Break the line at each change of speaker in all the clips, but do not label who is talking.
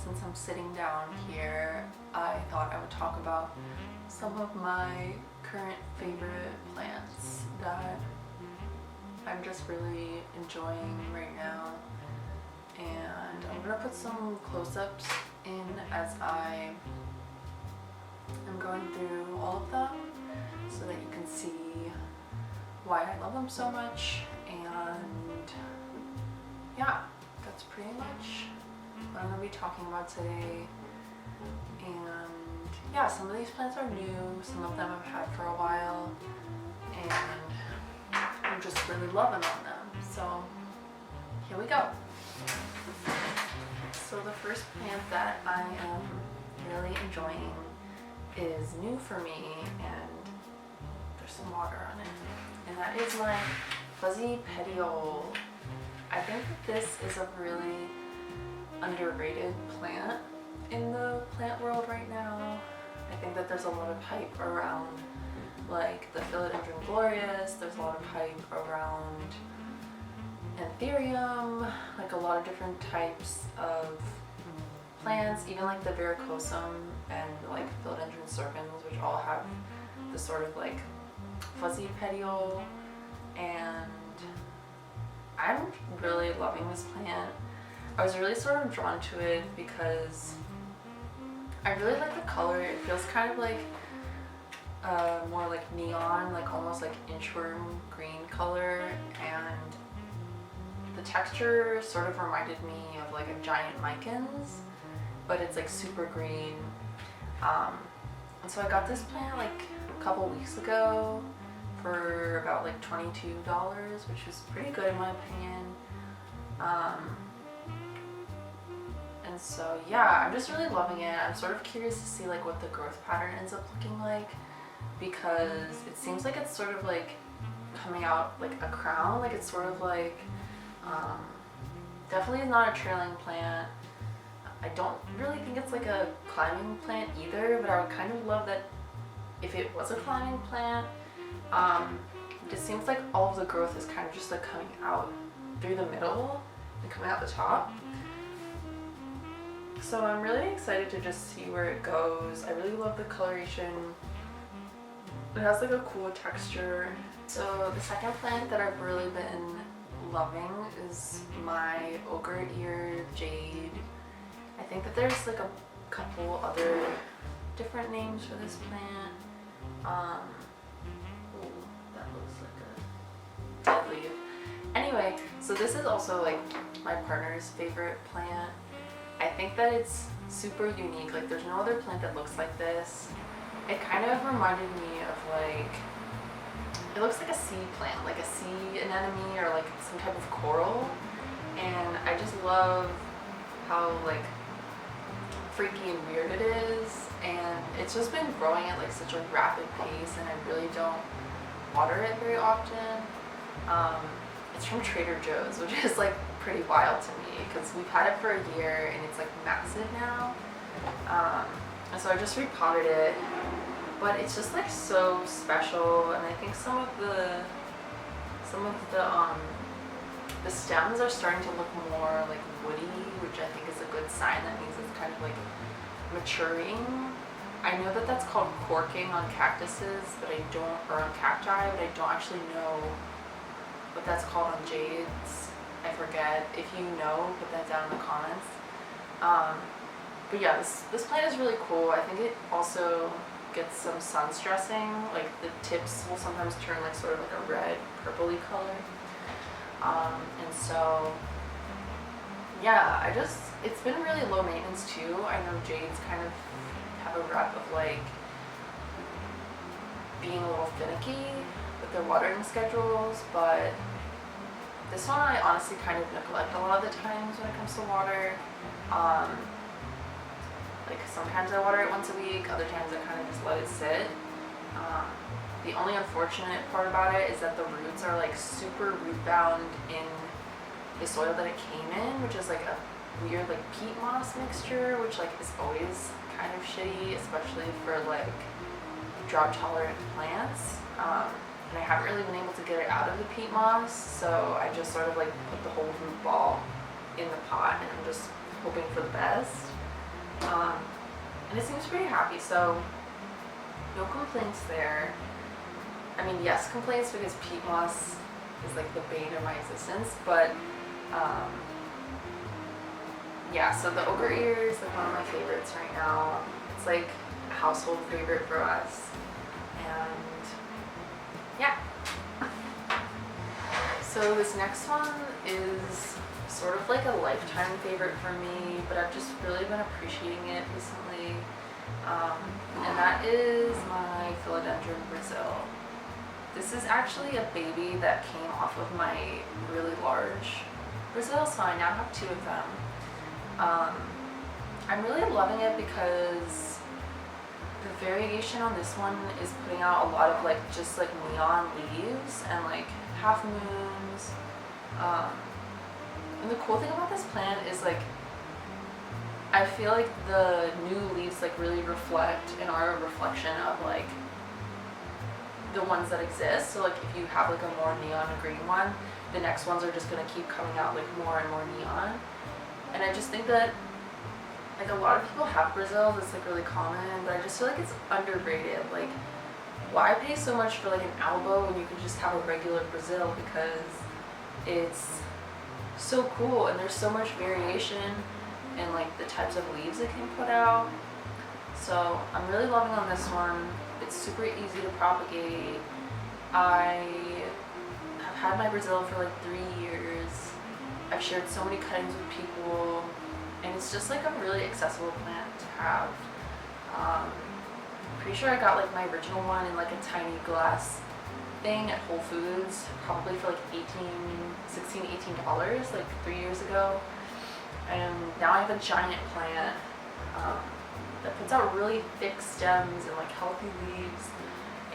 since I'm sitting down here, I thought I would talk about some of my current favorite plants that I'm just really enjoying right now. And I'm gonna put some close-ups in as I am going through all of them so that you can see why I love them so much. And yeah, that's pretty much what I'm going to be talking about today. And yeah, some of these plants are new, some of them I've had for a while, and I'm just really loving on them. So here we go. So the first plant that I am really enjoying is new for me, and there's some water on it, and that is my fuzzy petiole. I think that this is a really underrated plant in the plant world right now. I think that there's a lot of hype around like the Philodendron glorious, there's a lot of hype around Anthurium, like a lot of different types of plants, even like the Verrucosum and like Philodendron serpens, which all have this sort of like fuzzy petiole. And I'm really loving this plant. I was really sort of drawn to it because I really like the color. It feels kind of like more like neon, like almost like inchworm green color, and the texture sort of reminded me of like a giant micans, but it's like super green. And so I got this plant like a couple weeks ago for about like $22, which is pretty good in my opinion. And so yeah, I'm just really loving it. I'm sort of curious to see like what the growth pattern ends up looking like, because it seems like it's sort of like coming out like a crown, like it's sort of like definitely not a trailing plant. I don't really think it's like a climbing plant either, but I would kind of love that if it was a climbing plant. It seems like all of the growth is kind of just like coming out through the middle and coming out the top. So I'm really excited to just see where it goes. I really love the coloration. It has like a cool texture. So the second plant that I've really been loving is my Ogre Ear Jade. I think that there's like a couple other different names for this plant. Ooh, that looks like a dead leaf. Anyway, so this is also like my partner's favorite plant. I think that it's super unique. Like there's no other plant that looks like this. It kind of reminded me of like, it looks like a sea plant, like a sea anemone or like some type of coral. And I just love how like freaky and weird it is. And it's just been growing at like such a rapid pace, and I really don't water it very often. It's from Trader Joe's, which is like pretty wild to me because we've had it for a year and it's like massive now. And so I just repotted it, but it's just like so special. And I think some of the stems are starting to look more like woody, which I think is a good sign. That means it's kind of like maturing. I know that that's called corking on cactuses, but or on cacti, but I don't actually know what that's called on jades. I forget. If you know, put that down in the comments. But yeah, this plant is really cool. I think it also gets some sun stressing. Like the tips will sometimes turn like sort of like a red, purpley color. And so yeah, it's been really low maintenance too. I know jades kind of have a rep of like being a little finicky with their watering schedules, but this one I honestly kind of neglect a lot of the times when it comes to water. Like sometimes I water it once a week, other times I kind of just let it sit. The only unfortunate part about it is that the roots are like super root bound in the soil that it came in, which is like a weird like peat moss mixture, which like is always kind of shitty, especially for like drought tolerant plants. And I haven't really been able to get it out of the peat moss, so I just sort of like put the whole root ball in the pot, and I'm just hoping for the best. And it seems pretty happy, so no complaints there. I mean, yes, complaints because peat moss is like the bane of my existence, but yeah, so the ogre ear is like one of my favorites right now. It's like a household favorite for us, and yeah. So this next one is sort of like a lifetime favorite for me, but I've just really been appreciating it recently, and that is my philodendron Brazil. This is actually a baby that came off of my really large Brazil, so I now have 2 of them. I'm really loving it because the variation on this one is putting out a lot of like just like neon leaves and like half moons. And the cool thing about this plant is like I feel like the new leaves like really reflect and are a reflection of like the ones that exist. So like if you have like a more neon green one, the next ones are just gonna keep coming out like more and more neon. And I just think that like a lot of people have Brazil, that's like really common, but I just feel like it's underrated. Like, why pay so much for like an albo when you can just have a regular Brazil, because it's so cool and there's so much variation in like the types of leaves it can put out. So I'm really loving on this one. It's super easy to propagate. I have had my Brazil for like 3 years. I've shared so many cuttings with people, and it's just like a really accessible plant to have. Pretty sure I got like my original one in like a tiny glass thing at Whole Foods, probably for like $18 like 3 years ago. And now I have a giant plant that puts out really thick stems and like healthy leaves,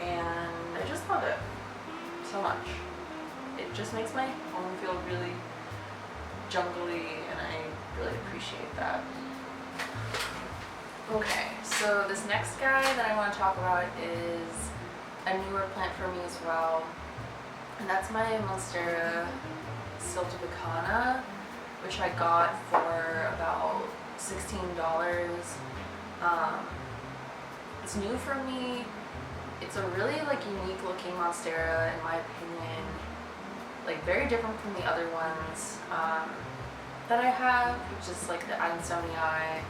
and I just love it so much. It just makes my home feel really jungly, and I really appreciate that. Okay, so this next guy that I want to talk about is a newer plant for me as well, and that's my Monstera silta vacana, which I got for about $16. It's new for me. It's a really like unique looking Monstera in my opinion, like very different from the other ones that I have, which is like the Adansonii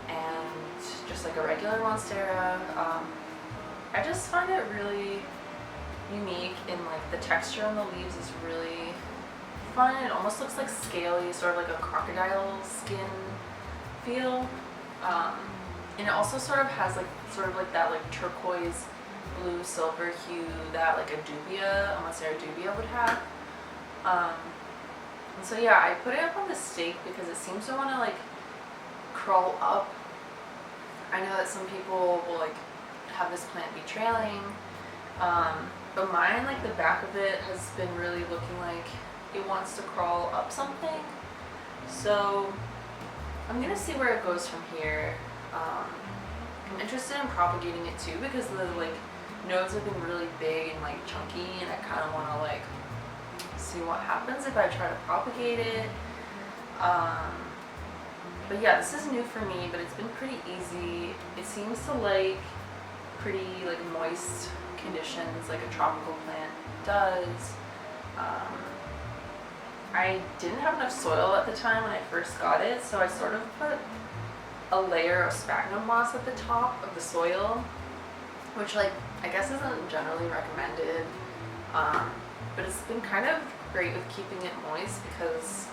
and just like a regular Monstera. I just find it really unique, and like the texture on the leaves is really fun. It almost looks like scaly, sort of like a crocodile skin feel. And it also sort of has like that like turquoise blue silver hue that like a Monstera dubia would have. And so yeah, I put it up on the stake because it seems to want to like crawl up. I know that some people will like have this plant be trailing, but mine, like the back of it has been really looking like it wants to crawl up something. So I'm gonna see where it goes from here. I'm interested in propagating it too because the like nodes have been really big and like chunky, and I kind of want to like see what happens if I try to propagate it. But yeah, this is new for me, but it's been pretty easy. It seems to like pretty like moist conditions like a tropical plant does. I didn't have enough soil at the time when I first got it, so I sort of put a layer of sphagnum moss at the top of the soil, which like I guess isn't generally recommended, but it's been kind of great with keeping it moist because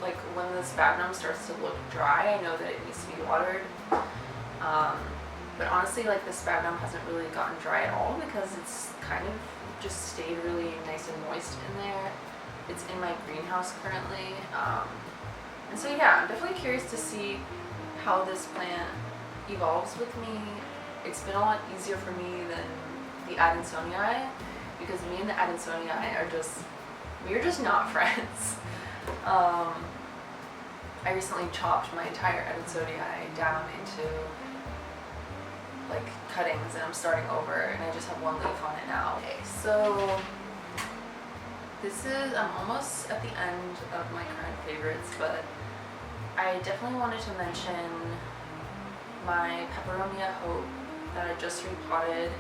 like when the sphagnum starts to look dry, I know that it needs to be watered. But honestly, like the sphagnum hasn't really gotten dry at all because it's kind of just stayed really nice and moist in there. It's in my greenhouse currently. And so yeah, I'm definitely curious to see how this plant evolves with me. It's been a lot easier for me than the Adansonii because me and the Adansonii we're just not friends. I recently chopped my entire Adansonii down into like cuttings, and I'm starting over, and I just have one leaf on it now. Okay, so I'm almost at the end of my current favorites, but I definitely wanted to mention my Peperomia hope that I just repotted,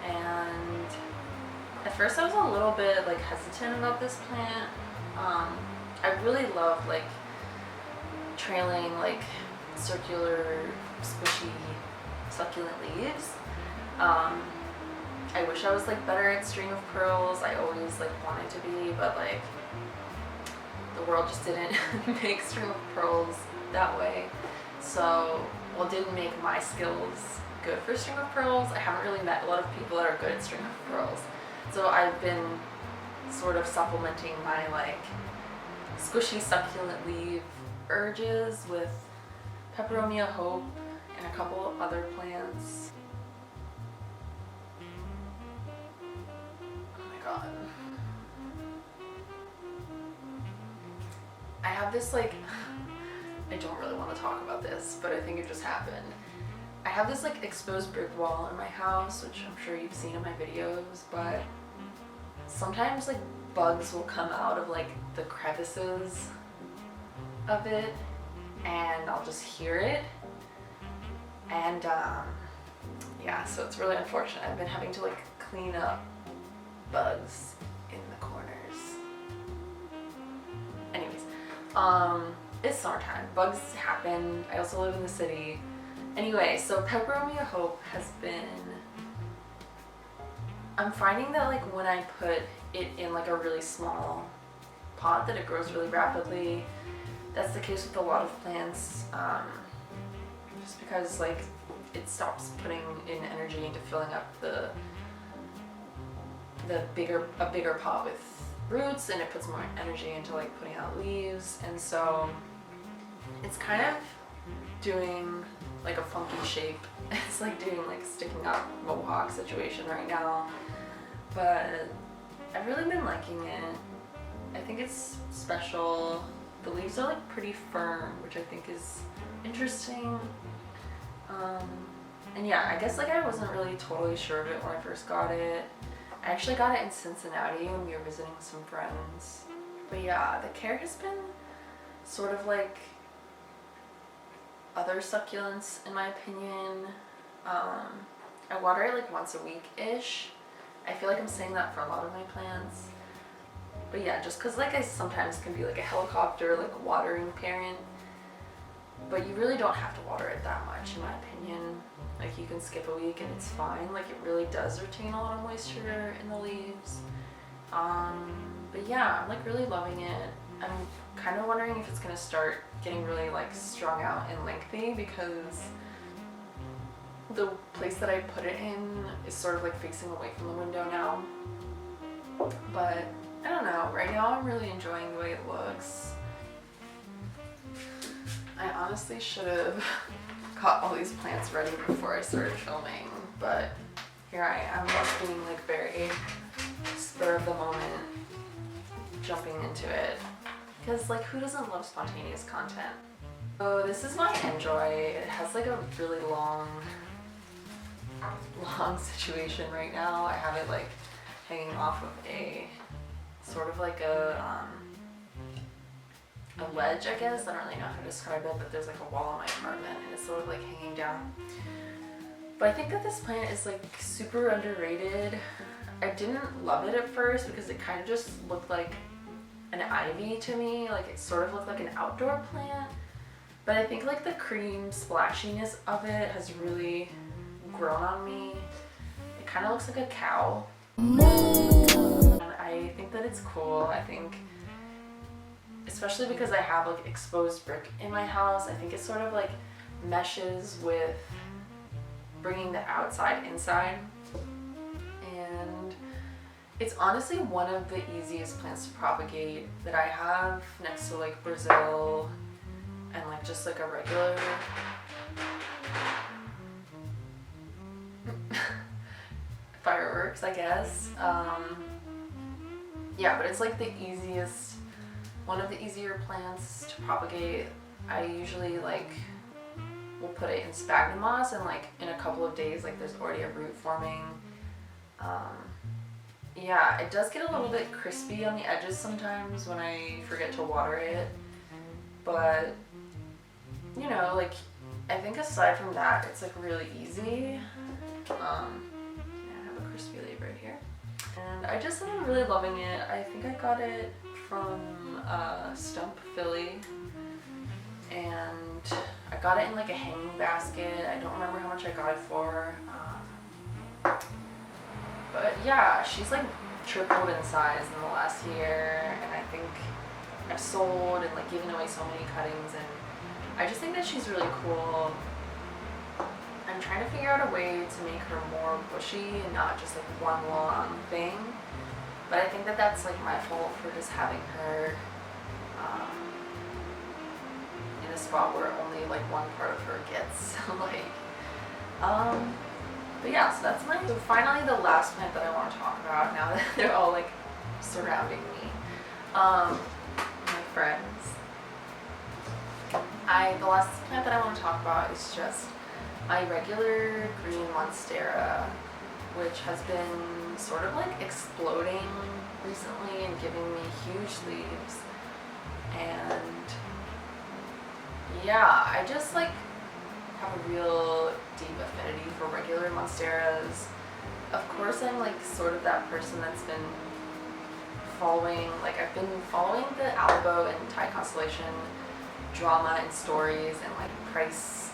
and at first I was a little bit like hesitant about this plant. I really love like trailing like circular squishy succulent leaves. I wish I was like better at string of pearls. I always like wanted to be, but like the world just didn't make string of pearls that way. So, well, didn't make my skills good for string of pearls. I haven't really met a lot of people that are good at string of pearls. So I've been sort of supplementing my like squishy succulent leaf urges with Peperomia hope and a couple other plants. Oh my god. I have this like, I don't really want to talk about this, but I think it just happened. I have this like exposed brick wall in my house, which I'm sure you've seen in my videos, but sometimes like bugs will come out of like the crevices of it and I'll just hear it. And yeah, so it's really unfortunate. I've been having to like clean up bugs in the corners. Anyways, it's summertime. Bugs happen. I also live in the city. Anyway, so Peperomia hope has been, I'm finding that like when I put it in like a really small pot that it grows really rapidly. That's the case with a lot of plants, just because like it stops putting in energy into filling up a bigger pot with roots, and it puts more energy into like putting out leaves, and so it's kind of doing like a funky shape. It's like doing like sticking up mohawk situation right now, but I've really been liking it. I think it's special. The leaves are like pretty firm, which I think is interesting. And yeah, I guess like I wasn't really totally sure of it when I first got it. I actually got it in Cincinnati when we were visiting some friends. But yeah, the care has been sort of like other succulents in my opinion. I water it like once a week-ish. I feel like I'm saying that for a lot of my plants. But yeah, just cause like I sometimes can be like a helicopter, like a watering parent. But you really don't have to water it that much in my opinion. Like you can skip a week and it's fine. Like it really does retain a lot of moisture in the leaves. But yeah, I'm like really loving it. I'm kind of wondering if it's gonna start getting really like strung out and lengthy because the place that I put it in is sort of like facing away from the window now. But I don't know, right now I'm really enjoying the way it looks. I honestly should have got all these plants ready before I started filming, but here I am just being like very spur of the moment, jumping into it. Because like who doesn't love spontaneous content? So this is my Enjoy. It has like a really long situation right now. I have it like hanging off of a sort of like a ledge, I guess. I don't really know how to describe it, but there's like a wall in my apartment and it's sort of like hanging down. But I think that this plant is like super underrated. I didn't love it at first because it kind of just looked like an ivy to me. Like it sort of looked like an outdoor plant. But I think like the cream splashiness of it has really grown on me. It kind of looks like a cow. And I think that it's cool. I think, especially because I have like exposed brick in my house, I think it sort of like meshes with bringing the outside inside. And it's honestly one of the easiest plants to propagate that I have, next to like Brazil and like just like a regular fireworks, I guess. Yeah, but it's like the easiest, one of the easier plants to propagate. I usually like will put it in sphagnum moss and like in a couple of days like there's already a root forming. Yeah, it does get a little bit crispy on the edges sometimes when I forget to water it. But, you know, like, I think aside from that, it's like really easy. I have a crispy leaf right here. And I just am really loving it. I think I got it from Stump Philly. And I got it in like a hanging basket. I don't remember how much I got it for. But yeah, she's like tripled in size in the last year. And I think I've sold and like given away so many cuttings. And I just think that she's really cool. I'm trying to figure out a way to make her more bushy and not just like one long thing. But I think that that's like my fault for just having her in a spot where only like one part of her gets like, but yeah, so that's my, so finally the last plant that I want to talk about now that they're all like surrounding me, my friends. The last plant that I want to talk about is just my regular green Monstera, which has been sort of like exploding recently and giving me huge leaves. And yeah, I just like have a real deep affinity for regular Monsteras. Of course, I'm like sort of that person that's been following, like I've been following the Albo and Thai constellation drama and stories and like price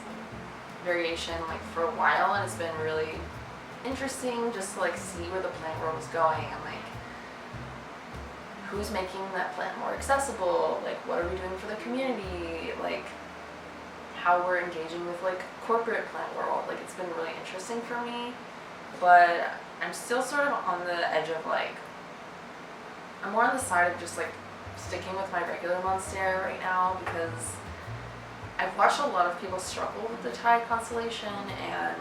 variation like for a while, and it's been really interesting just to like see where the plant world is going and like who's making that plant more accessible, like what are we doing for the community, like how we're engaging with like corporate plant world. Like it's been really interesting for me, but I'm still sort of on the edge of like, I'm more on the side of just like sticking with my regular Monstera right now, because I've watched a lot of people struggle with the Thai constellation and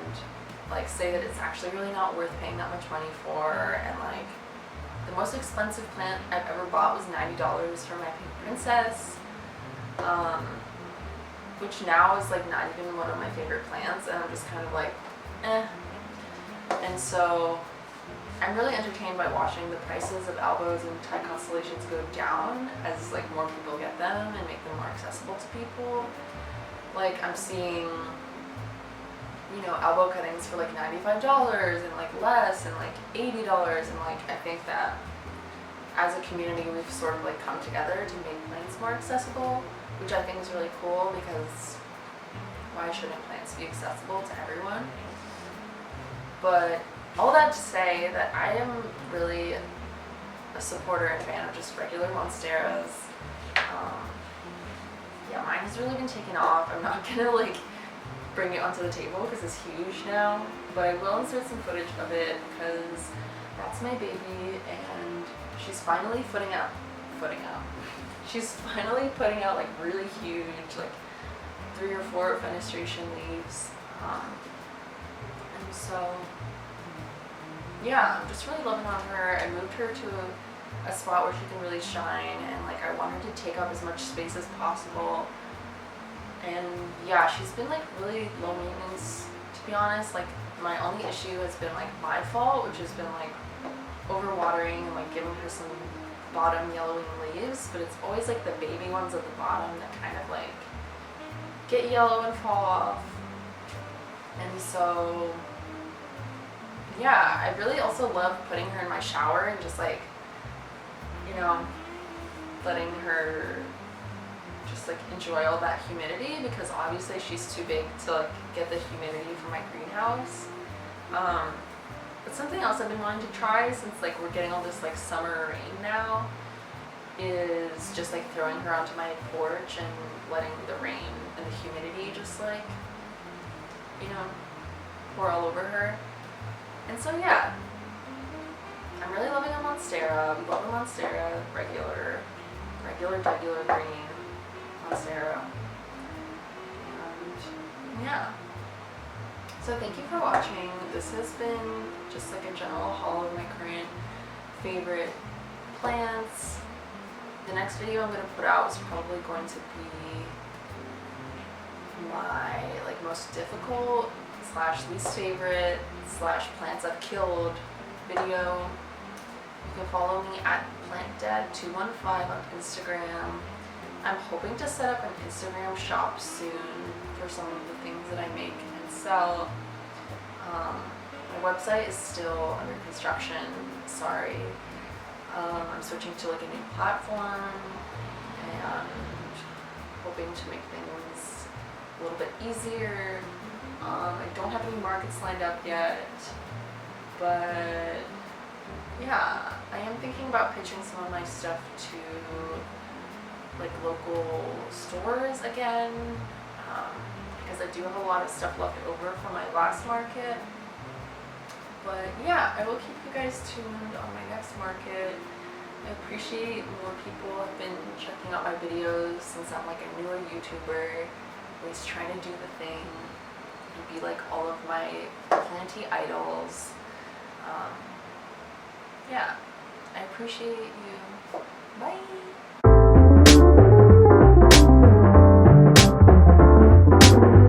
like say that it's actually really not worth paying that much money for, and like the most expensive plant I've ever bought was $90 for my pink princess, which now is like not even one of my favorite plants, and I'm just kind of like, eh. And so I'm really entertained by watching the prices of Albos and Thai constellations go down as like more people get them and make them more accessible to people. Like I'm seeing, you know, Albo cuttings for like $95 and like less and like $80, and like I think that as a community we've sort of like come together to make plants more accessible, which I think is really cool, because why shouldn't plants be accessible to everyone? But all that to say that I am really a supporter and fan of just regular Monsteras. Yeah, mine has really been taken off. I'm not gonna like bring it onto the table because it's huge now, but I will insert some footage of it because that's my baby, and she's finally she's finally putting out like really huge, like 3 or 4 fenestration leaves, and so yeah, I'm just really loving on her. I moved her to a spot where she can really shine, and like I want her to take up as much space as possible. And yeah, she's been like really low maintenance, to be honest. Like my only issue has been like my fault, which has been like overwatering and like giving her some bottom yellowing leaves, but it's always like the baby ones at the bottom that kind of like get yellow and fall off. And so yeah, I really also love putting her in my shower and just like, you know, letting her just like enjoy all that humidity, because obviously she's too big to like get the humidity from my greenhouse. But something else I've been wanting to try, since like we're getting all this like summer rain now, is just like throwing her onto my porch and letting the rain and the humidity just like, you know, pour all over her. And so yeah, I'm really loving a Monstera. We love a Monstera, regular green Monstera. And yeah. So thank you for watching. This has been just like a general haul of my current favorite plants. The next video I'm going to put out is probably going to be my like most difficult / least favorite / plants I've killed video. You can follow me at plantdad215 on Instagram. I'm hoping to set up an Instagram shop soon for some of the things that I make and sell. My website is still under construction, sorry. I'm switching to like a new platform and hoping to make things a little bit easier. I don't have any markets lined up yet, but yeah, I am thinking about pitching some of my stuff to like local stores again, because I do have a lot of stuff left over from my last market. But yeah, I will keep you guys tuned on my next market. I appreciate more people have been checking out my videos since I'm like a newer YouTuber, always trying to do the thing and be like all of my planty idols. Yeah, I appreciate you. Bye!